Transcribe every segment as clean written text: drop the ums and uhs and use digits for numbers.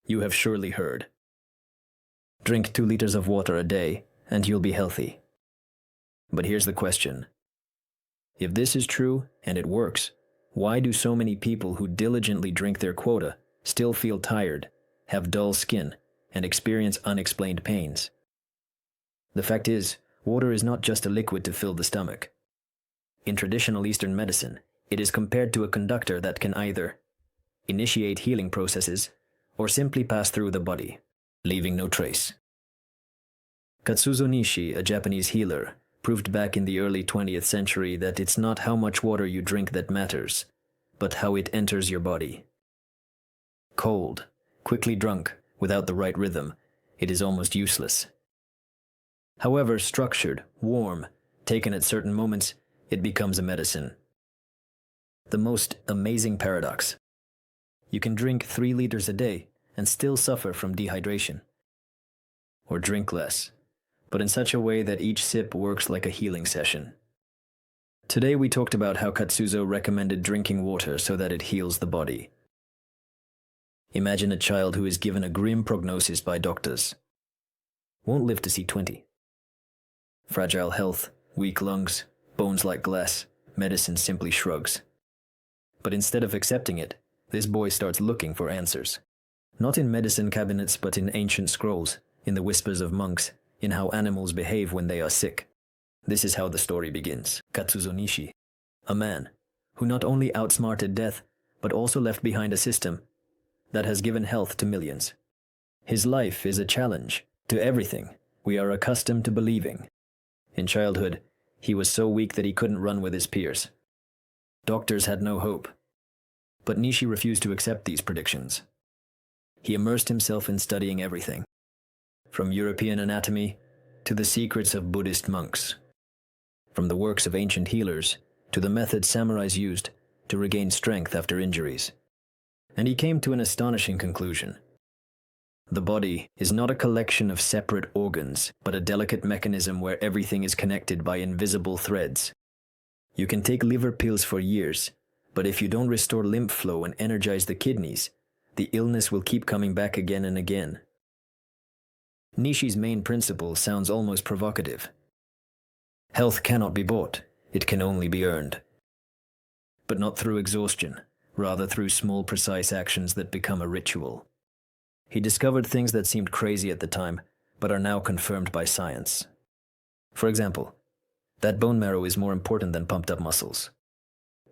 You have surely heard. Drink 2 liters of water a day, and you'll be healthy. But here's the question. If this is true, and it works, why do so many people who diligently drink their quota still feel tired, have dull skin, and experience unexplained pains? The fact is, water is not just a liquid to fill the stomach. In traditional Eastern medicine, it is compared to a conductor that can either initiate healing processes or simply pass through the body, leaving no trace. Katsuzo Nishi, a Japanese healer, proved back in the early 20th century that it's not how much water you drink that matters, but how it enters your body. Cold, quickly drunk, without the right rhythm, it is almost useless. However, structured, warm, taken at certain moments, it becomes a medicine. The most amazing paradox. You can drink 3 liters a day and still suffer from dehydration. Or drink less, but in such a way that each sip works like a healing session. Today we talked about how Katsuzo recommended drinking water so that it heals the body. Imagine a child who is given a grim prognosis by doctors. Won't live to see 20. Fragile health, weak lungs, bones like glass, medicine simply shrugs. But instead of accepting it, this boy starts looking for answers. Not in medicine cabinets, but in ancient scrolls, in the whispers of monks, in how animals behave when they are sick. This is how the story begins. Katsuzo Nishi, a man who not only outsmarted death, but also left behind a system that has given health to millions. His life is a challenge to everything we are accustomed to believing. In childhood, he was so weak that he couldn't run with his peers. Doctors had no hope. But Nishi refused to accept these predictions. He immersed himself in studying everything, from European anatomy to the secrets of Buddhist monks, from the works of ancient healers to the methods samurais used to regain strength after injuries. And he came to an astonishing conclusion. The body is not a collection of separate organs, but a delicate mechanism where everything is connected by invisible threads. You can take liver pills for years, but if you don't restore lymph flow and energize the kidneys, the illness will keep coming back again and again. Nishi's main principle sounds almost provocative. Health cannot be bought, it can only be earned. But not through exhaustion, rather through small precise actions that become a ritual. He discovered things that seemed crazy at the time, but are now confirmed by science. For example, that bone marrow is more important than pumped up muscles.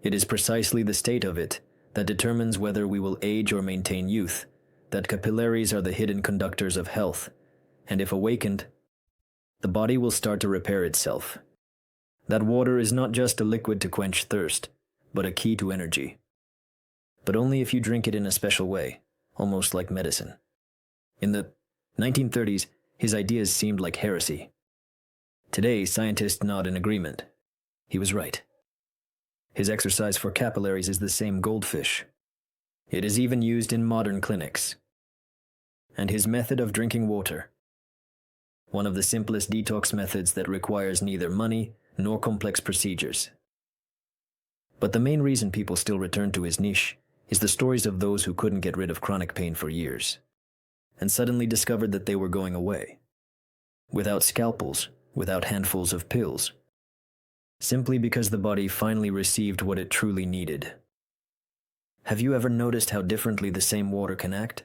It is precisely the state of it that determines whether we will age or maintain youth, that capillaries are the hidden conductors of health, and if awakened, the body will start to repair itself. That water is not just a liquid to quench thirst, but a key to energy. But only if you drink it in a special way, almost like medicine. In the 1930s, his ideas seemed like heresy. Today, scientists nod in agreement. He was right. His exercise for capillaries is the same goldfish. It is even used in modern clinics. And his method of drinking water, one of the simplest detox methods that requires neither money nor complex procedures. But the main reason people still return to his niche is the stories of those who couldn't get rid of chronic pain for years, and suddenly discovered that they were going away. Without scalpels, without handfuls of pills. Simply because the body finally received what it truly needed. Have you ever noticed how differently the same water can act?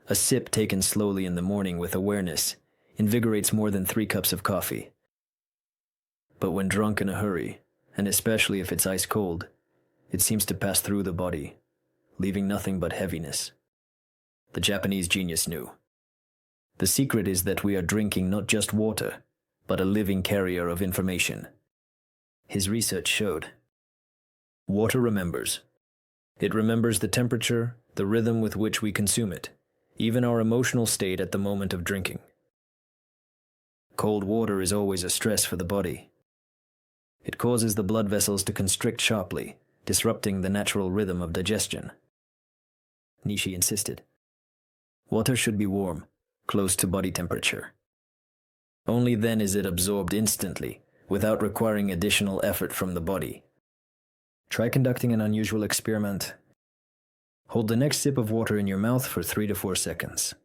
A sip taken slowly in the morning with awareness invigorates more than 3 cups of coffee. But when drunk in a hurry, and especially if it's ice cold, it seems to pass through the body, leaving nothing but heaviness. The Japanese genius knew. The secret is that we are drinking not just water, but a living carrier of information. His research showed. Water remembers. It remembers the temperature, the rhythm with which we consume it, even our emotional state at the moment of drinking. Cold water is always a stress for the body. It causes the blood vessels to constrict sharply, disrupting the natural rhythm of digestion. Nishi insisted. Water should be warm, close to body temperature. Only then is it absorbed instantly, without requiring additional effort from the body. Try conducting an unusual experiment. Hold the next sip of water in your mouth for 3 to 4 seconds.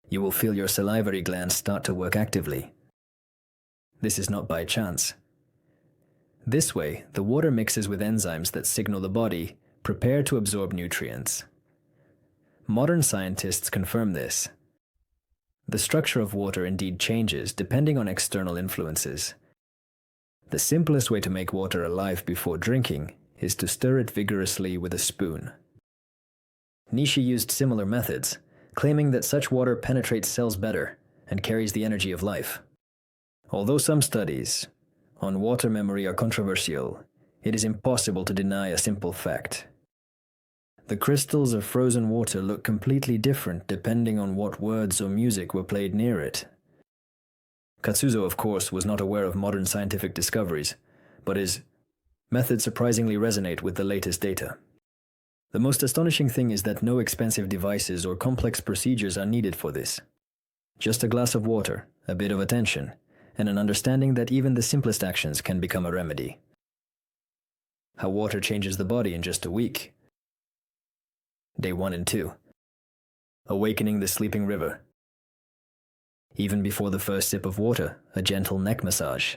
You will feel your salivary glands start to work actively. This is not by chance. This way, the water mixes with enzymes that signal the body, prepare to absorb nutrients. Modern scientists confirm this. The structure of water indeed changes depending on external influences. The simplest way to make water alive before drinking is to stir it vigorously with a spoon. Nishi used similar methods, claiming that such water penetrates cells better and carries the energy of life. Although some studies on water memory are controversial, it is impossible to deny a simple fact. The crystals of frozen water look completely different depending on what words or music were played near it. Katsuzo, of course, was not aware of modern scientific discoveries, but his methods surprisingly resonate with the latest data. The most astonishing thing is that no expensive devices or complex procedures are needed for this. Just a glass of water, a bit of attention, and an understanding that even the simplest actions can become a remedy. How water changes the body in just a week. Day 1 and 2. Awakening the sleeping river. Even before the first sip of water, a gentle neck massage.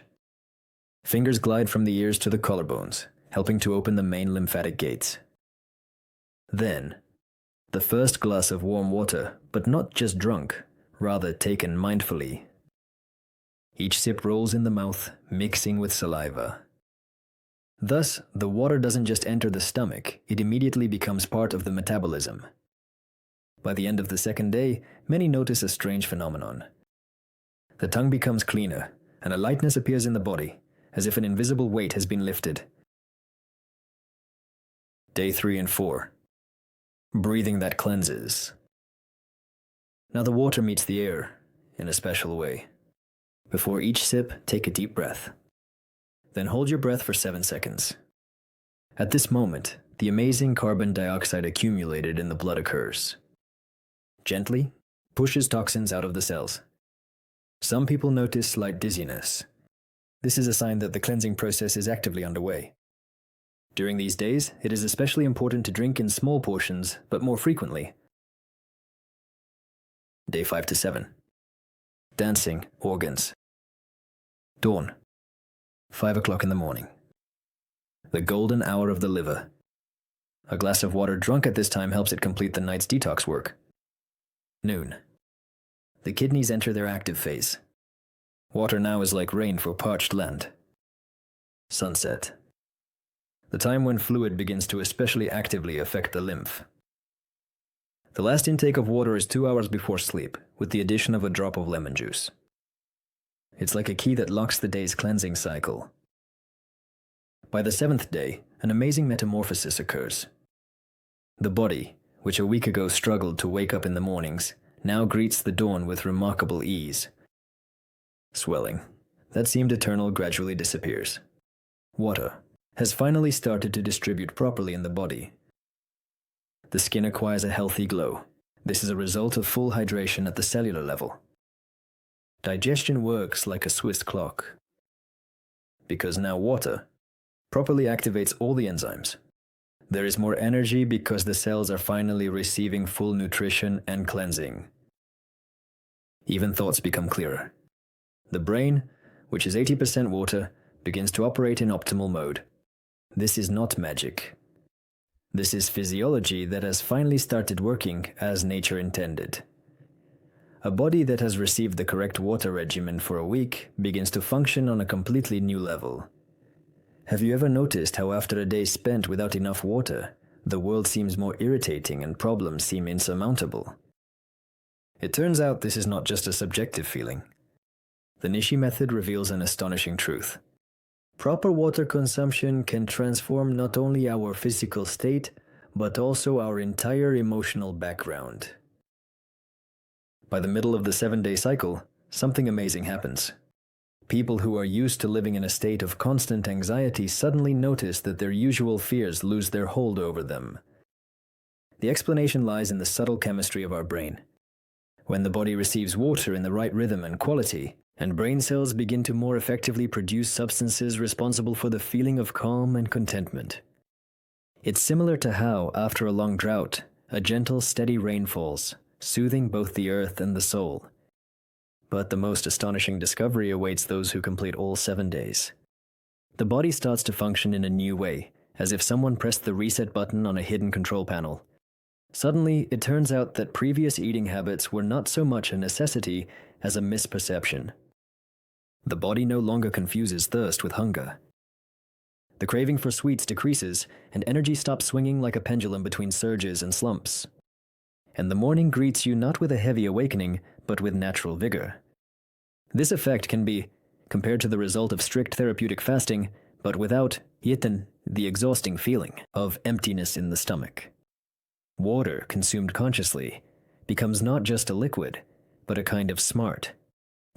Fingers glide from the ears to the collarbones, helping to open the main lymphatic gates. Then, the first glass of warm water, but not just drunk, rather taken mindfully. Each sip rolls in the mouth, mixing with saliva. Thus, the water doesn't just enter the stomach, it immediately becomes part of the metabolism. By the end of the second day, many notice a strange phenomenon. The tongue becomes cleaner, and a lightness appears in the body, as if an invisible weight has been lifted. Day 3 and 4. Breathing that cleanses. Now the water meets the air in a special way. Before each sip, take a deep breath. Then hold your breath for 7 seconds. At this moment, the amazing carbon dioxide accumulated in the blood occurs. Gently, pushes toxins out of the cells. Some people notice slight dizziness. This is a sign that the cleansing process is actively underway. During these days, it is especially important to drink in small portions, but more frequently. Day 5 to 7. Dancing, organs. Dawn. 5 o'clock in the morning. The golden hour of the liver. A glass of water drunk at this time helps it complete the night's detox work. Noon. The kidneys enter their active phase. Water now is like rain for parched land. Sunset. The time when fluid begins to especially actively affect the lymph. The last intake of water is 2 hours before sleep, with the addition of a drop of lemon juice. It's like a key that locks the day's cleansing cycle. By the 7th day, an amazing metamorphosis occurs. The body, which a week ago struggled to wake up in the mornings, now greets the dawn with remarkable ease. Swelling, that seemed eternal, gradually disappears. Water has finally started to distribute properly in the body. The skin acquires a healthy glow. This is a result of full hydration at the cellular level. Digestion works like a Swiss clock. Because now water properly activates all the enzymes. There is more energy because the cells are finally receiving full nutrition and cleansing. Even thoughts become clearer. The brain, which is 80% water, begins to operate in optimal mode. This is not magic. This is physiology that has finally started working as nature intended. A body that has received the correct water regimen for a week begins to function on a completely new level. Have you ever noticed how after a day spent without enough water, the world seems more irritating and problems seem insurmountable? It turns out this is not just a subjective feeling. The Nishi method reveals an astonishing truth. Proper water consumption can transform not only our physical state, but also our entire emotional background. By the middle of the 7-day cycle, something amazing happens. People who are used to living in a state of constant anxiety suddenly notice that their usual fears lose their hold over them. The explanation lies in the subtle chemistry of our brain. When the body receives water in the right rhythm and quality, and brain cells begin to more effectively produce substances responsible for the feeling of calm and contentment. It's similar to how, after a long drought, a gentle, steady rain falls, soothing both the earth and the soul. But the most astonishing discovery awaits those who complete all 7 days. The body starts to function in a new way, as if someone pressed the reset button on a hidden control panel. Suddenly, it turns out that previous eating habits were not so much a necessity as a misperception. The body no longer confuses thirst with hunger. The craving for sweets decreases, and energy stops swinging like a pendulum between surges and slumps. And the morning greets you not with a heavy awakening, but with natural vigor. This effect can be compared to the result of strict therapeutic fasting, but without yitan, the exhausting feeling of emptiness in the stomach. Water, consumed consciously, becomes not just a liquid, but a kind of smart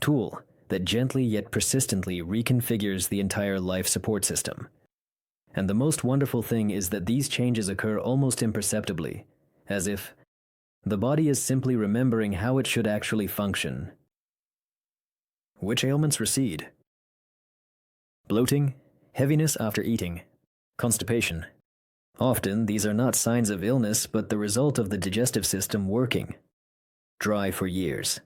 tool that gently yet persistently reconfigures the entire life support system. And the most wonderful thing is that these changes occur almost imperceptibly, as if the body is simply remembering how it should actually function. Which ailments recede? Bloating, heaviness after eating, constipation. Often, these are not signs of illness, but the result of the digestive system working dry for years.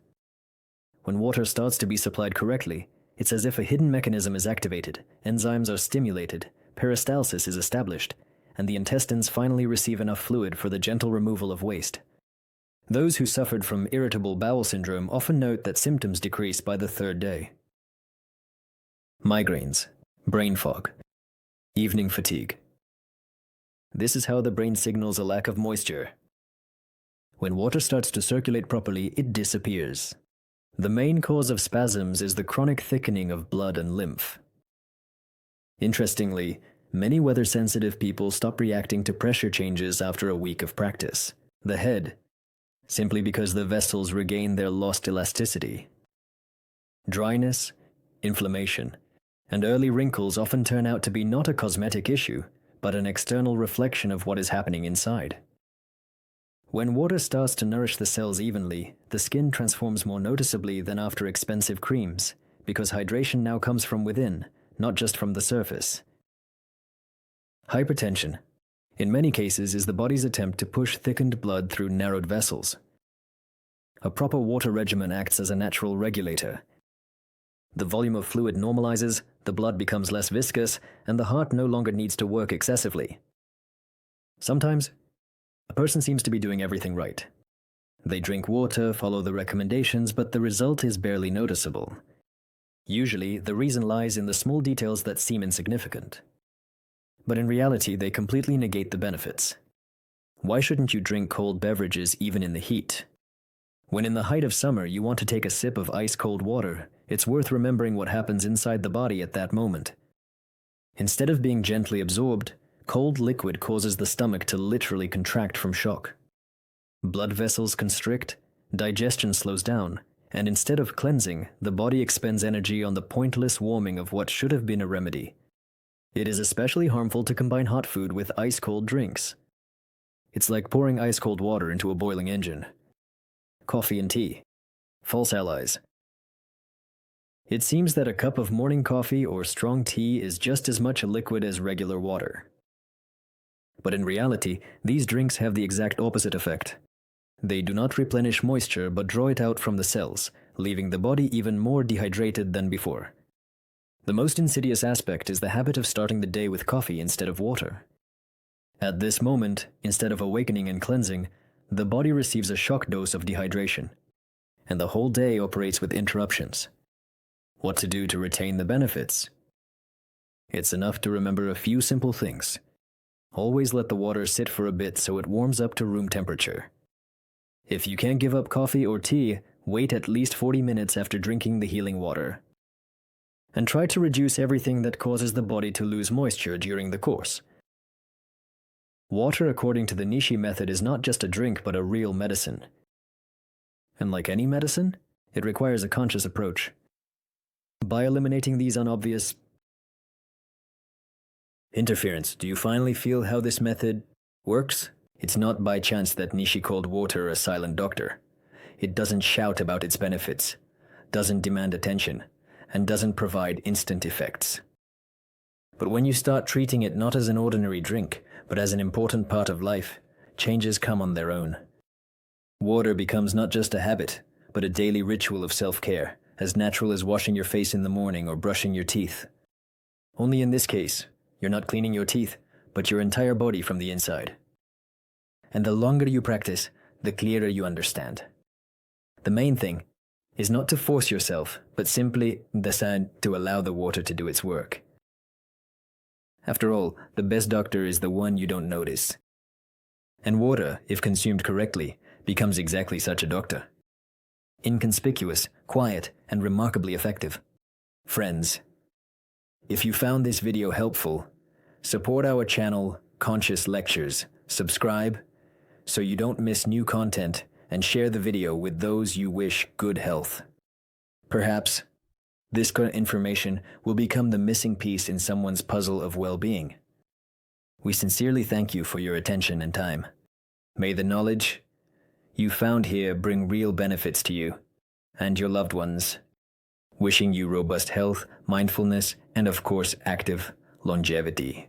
When water starts to be supplied correctly, it's as if a hidden mechanism is activated, enzymes are stimulated, peristalsis is established, and the intestines finally receive enough fluid for the gentle removal of waste. Those who suffered from irritable bowel syndrome often note that symptoms decrease by the 3rd day. Migraines, brain fog, evening fatigue. This is how the brain signals a lack of moisture. When water starts to circulate properly, it disappears. The main cause of spasms is the chronic thickening of blood and lymph. Interestingly, many weather-sensitive people stop reacting to pressure changes after a week of practice. The head, simply because the vessels regain their lost elasticity. Dryness, inflammation, and early wrinkles often turn out to be not a cosmetic issue, but an external reflection of what is happening inside. When water starts to nourish the cells evenly, the skin transforms more noticeably than after expensive creams, because hydration now comes from within, not just from the surface. Hypertension, in many cases, is the body's attempt to push thickened blood through narrowed vessels. A proper water regimen acts as a natural regulator. The volume of fluid normalizes, the blood becomes less viscous, and the heart no longer needs to work excessively. Sometimes, a person seems to be doing everything right. They drink water, follow the recommendations, but the result is barely noticeable. Usually, the reason lies in the small details that seem insignificant. But in reality, they completely negate the benefits. Why shouldn't you drink cold beverages even in the heat? When in the height of summer you want to take a sip of ice-cold water, it's worth remembering what happens inside the body at that moment. Instead of being gently absorbed, cold liquid causes the stomach to literally contract from shock. Blood vessels constrict, digestion slows down, and instead of cleansing, the body expends energy on the pointless warming of what should have been a remedy. It is especially harmful to combine hot food with ice-cold drinks. It's like pouring ice-cold water into a boiling engine. Coffee and tea, false allies. It seems that a cup of morning coffee or strong tea is just as much a liquid as regular water. But in reality, these drinks have the exact opposite effect. They do not replenish moisture but draw it out from the cells, leaving the body even more dehydrated than before. The most insidious aspect is the habit of starting the day with coffee instead of water. At this moment, instead of awakening and cleansing, the body receives a shock dose of dehydration, and the whole day operates with interruptions. What to do to retain the benefits? It's enough to remember a few simple things. Always let the water sit for a bit so it warms up to room temperature. If you can't give up coffee or tea, wait at least 40 minutes after drinking the healing water. And try to reduce everything that causes the body to lose moisture during the course. Water, according to the Nishi method, is not just a drink but a real medicine. And like any medicine, it requires a conscious approach. By eliminating these unobvious interference, do you finally feel how this method works? It's not by chance that Nishi called water a silent doctor. It doesn't shout about its benefits, doesn't demand attention, and doesn't provide instant effects. But when you start treating it not as an ordinary drink, but as an important part of life, changes come on their own. Water becomes not just a habit, but a daily ritual of self-care, as natural as washing your face in the morning or brushing your teeth. Only in this case, you're not cleaning your teeth, but your entire body from the inside. And the longer you practice, the clearer you understand. The main thing is not to force yourself, but simply decide to allow the water to do its work. After all, the best doctor is the one you don't notice. And water, if consumed correctly, becomes exactly such a doctor. Inconspicuous, quiet, and remarkably effective. Friends, if you found this video helpful, support our channel, Conscious Lectures, subscribe so you don't miss new content, and share the video with those you wish good health. Perhaps this information will become the missing piece in someone's puzzle of well-being. We sincerely thank you for your attention and time. May the knowledge you found here bring real benefits to you and your loved ones. Wishing you robust health, mindfulness, and of course, active longevity.